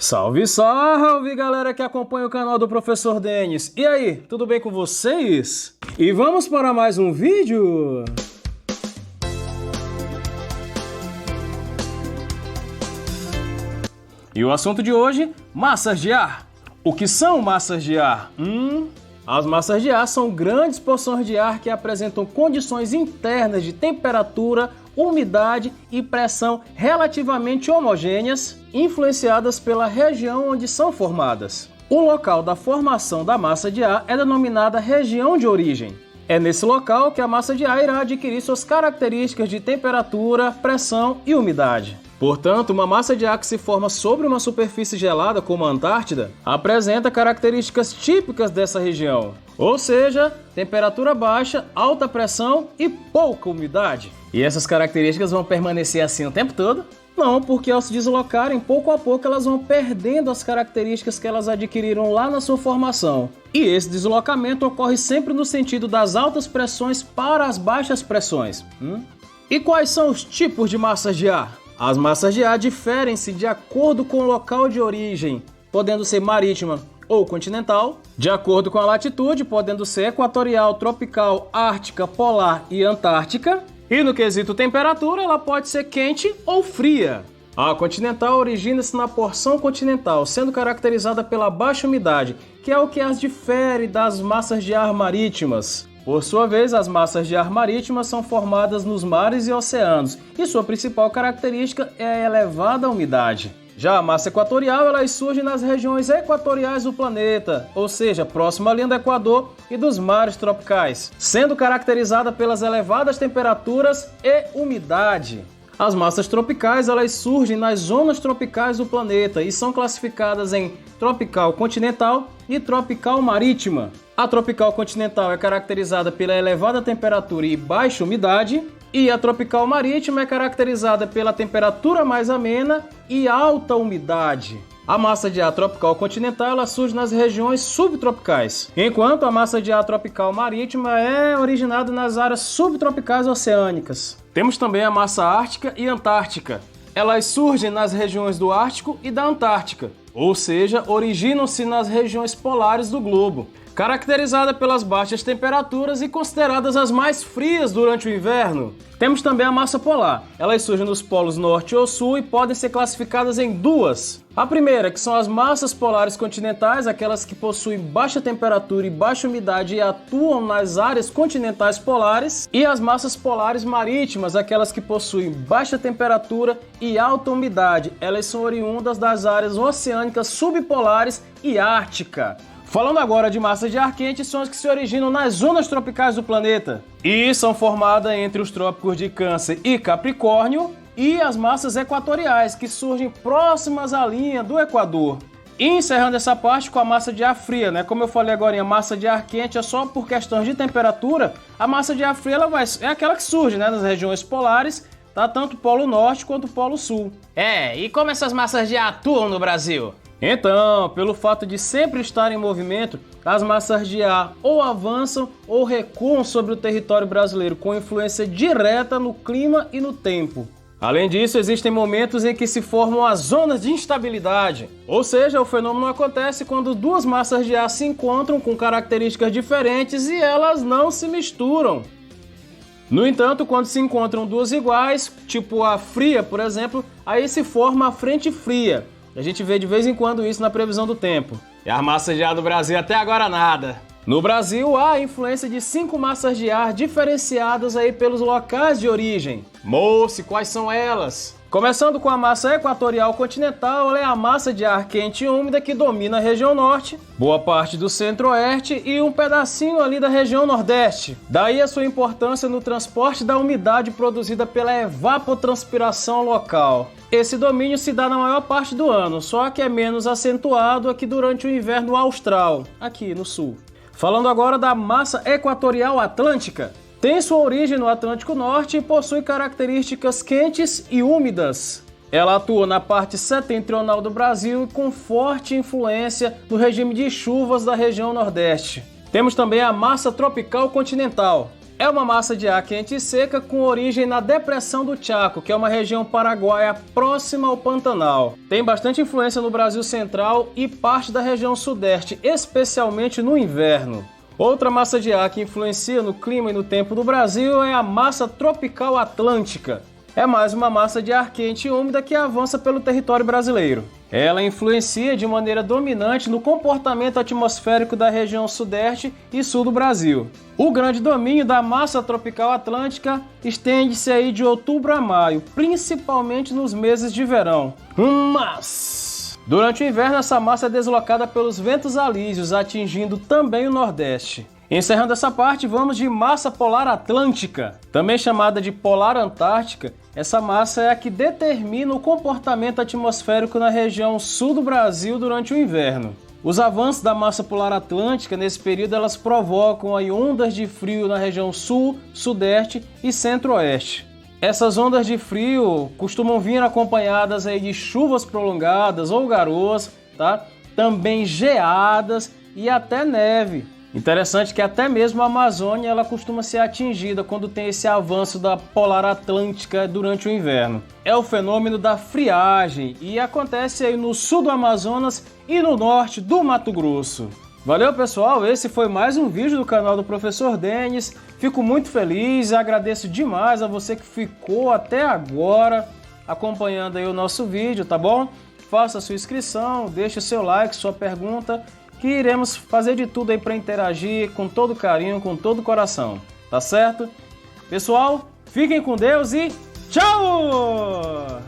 Salve, salve, galera que acompanha o canal do Professor Denis. E aí, tudo bem com vocês? E vamos para mais um vídeo? E o assunto de hoje, massas de ar. O que são massas de ar? As massas de ar são grandes porções de ar que apresentam condições internas de temperatura, umidade e pressão relativamente homogêneas, influenciadas pela região onde são formadas. O local da formação da massa de ar é denominada região de origem. É nesse local que a massa de ar irá adquirir suas características de temperatura, pressão e umidade. Portanto, uma massa de ar que se forma sobre uma superfície gelada, como a Antártida, apresenta características típicas dessa região, ou seja, temperatura baixa, alta pressão e pouca umidade. E essas características vão permanecer assim o tempo todo? Não, porque ao se deslocarem, pouco a pouco elas vão perdendo as características que elas adquiriram lá na sua formação. E esse deslocamento ocorre sempre no sentido das altas pressões para as baixas pressões. E quais são os tipos de massas de ar? As massas de ar diferem-se de acordo com o local de origem, podendo ser marítima ou continental, de acordo com a latitude, podendo ser equatorial, tropical, ártica, polar e antártica, e no quesito temperatura, ela pode ser quente ou fria. A continental origina-se na porção continental, sendo caracterizada pela baixa umidade, que é o que as difere das massas de ar marítimas. Por sua vez, as massas de ar marítimas são formadas nos mares e oceanos, e sua principal característica é a elevada umidade. Já a massa equatorial, elas surgem nas regiões equatoriais do planeta, ou seja, próxima à linha do Equador e dos mares tropicais, sendo caracterizada pelas elevadas temperaturas e umidade. As massas tropicais, elas surgem nas zonas tropicais do planeta e são classificadas em tropical continental e tropical marítima. A tropical continental é caracterizada pela elevada temperatura e baixa umidade, e a tropical marítima é caracterizada pela temperatura mais amena e alta umidade. A massa de ar tropical continental ela surge nas regiões subtropicais, enquanto a massa de ar tropical marítima é originada nas áreas subtropicais oceânicas. Temos também a massa ártica e antártica. Elas surgem nas regiões do Ártico e da Antártica, ou seja, originam-se nas regiões polares do globo, caracterizada pelas baixas temperaturas e consideradas as mais frias durante o inverno. Temos também a massa polar. Elas surgem nos polos norte ou sul e podem ser classificadas em duas. A primeira, que são as massas polares continentais, aquelas que possuem baixa temperatura e baixa umidade e atuam nas áreas continentais polares, e as massas polares marítimas, aquelas que possuem baixa temperatura e alta umidade. Elas são oriundas das áreas oceânicas subpolares e ártica. Falando agora de massas de ar quente, são as que se originam nas zonas tropicais do planeta e são formadas entre os trópicos de Câncer e Capricórnio, e as massas equatoriais, que surgem próximas à linha do Equador. E encerrando essa parte com a massa de ar fria, Como eu falei agora, a massa de ar quente é só por questões de temperatura. A massa de ar fria é aquela que surge nas regiões polares, tanto o Polo Norte quanto o Polo Sul. E como essas massas de ar atuam no Brasil? Então, pelo fato de sempre estar em movimento, as massas de ar ou avançam ou recuam sobre o território brasileiro com influência direta no clima e no tempo. Além disso, existem momentos em que se formam as zonas de instabilidade, ou seja, o fenômeno acontece quando duas massas de ar se encontram com características diferentes e elas não se misturam. No entanto, quando se encontram duas iguais, tipo a fria, por exemplo, aí se forma a frente fria. A gente vê de vez em quando isso na previsão do tempo. E as massas de ar do Brasil até agora nada. No Brasil, há a influência de 5 massas de ar diferenciadas aí pelos locais de origem. Moço, quais são elas? Começando com a massa equatorial continental, ela é a massa de ar quente e úmida que domina a região norte, boa parte do centro-oeste e um pedacinho ali da região nordeste. Daí a sua importância no transporte da umidade produzida pela evapotranspiração local. Esse domínio se dá na maior parte do ano, só que é menos acentuado aqui durante o inverno austral, aqui no sul. Falando agora da massa equatorial atlântica. Tem sua origem no Atlântico Norte e possui características quentes e úmidas. Ela atua na parte setentrional do Brasil e com forte influência no regime de chuvas da região Nordeste. Temos também a massa tropical continental. É uma massa de ar quente e seca com origem na Depressão do Chaco, que é uma região paraguaia próxima ao Pantanal. Tem bastante influência no Brasil Central e parte da região Sudeste, especialmente no inverno. Outra massa de ar que influencia no clima e no tempo do Brasil é a massa tropical atlântica. É mais uma massa de ar quente e úmida que avança pelo território brasileiro. Ela influencia de maneira dominante no comportamento atmosférico da região sudeste e sul do Brasil. O grande domínio da massa tropical atlântica estende-se aí de outubro a maio, principalmente nos meses de verão. Mas durante o inverno essa massa é deslocada pelos ventos alísios, atingindo também o Nordeste. Encerrando essa parte, vamos de massa polar atlântica. Também chamada de polar antártica, essa massa é a que determina o comportamento atmosférico na região sul do Brasil durante o inverno. Os avanços da massa polar atlântica nesse período elas provocam aí ondas de frio na região sul, sudeste e centro-oeste. Essas ondas de frio costumam vir acompanhadas aí de chuvas prolongadas ou garoas, tá? Também geadas e até neve. Interessante que até mesmo a Amazônia ela costuma ser atingida quando tem esse avanço da polar atlântica durante o inverno. É o fenômeno da friagem e acontece aí no sul do Amazonas e no norte do Mato Grosso. Valeu, pessoal, esse foi mais um vídeo do canal do Professor Denis. Fico muito feliz e agradeço demais a você que ficou até agora acompanhando aí o nosso vídeo, tá bom? Faça a sua inscrição, deixe o seu like, sua pergunta, que iremos fazer de tudo aí para interagir com todo carinho, com todo coração, tá certo? Pessoal, fiquem com Deus e tchau!